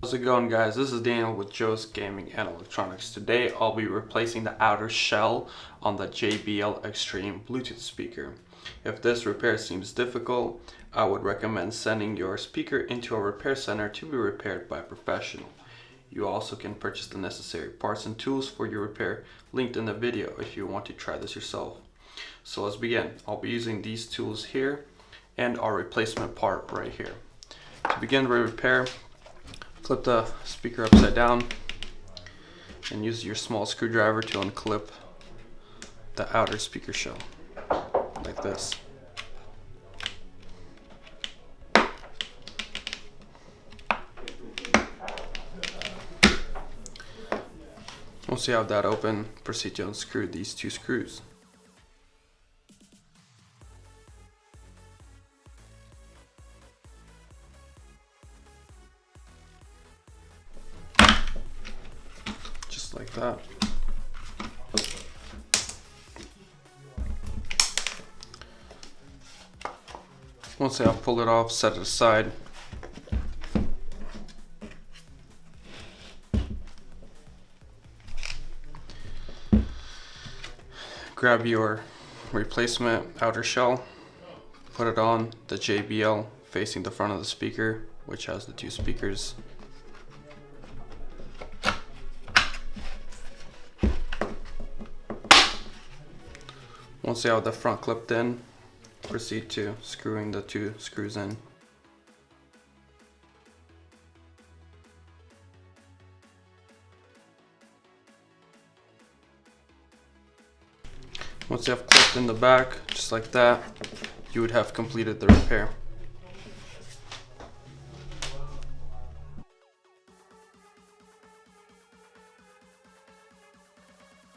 How's it going, guys? This is Daniel with JoesGE Gaming and Electronics. Today I'll be replacing the outer shell on the JBl Xtreme Bluetooth speaker. If this repair seems difficult, I would recommend sending your speaker into a repair center to be repaired by a professional. You also can purchase the necessary parts and tools for your repair linked in the video if you want to try this yourself. So let's begin. I'll be using these tools here and our replacement part right here. To begin the repair, flip the speaker upside down and use your small screwdriver to unclip the outer speaker shell, like this. Once you have that open, proceed to unscrew these two screws. Just like that. Once I've pulled it off, set it aside. Grab your replacement outer shell, put it on the JBL facing the front of the speaker, which has the two speakers. Once you have the front clipped in, proceed to screwing the two screws in. Once you have clipped in the back, just like that, you would have completed the repair.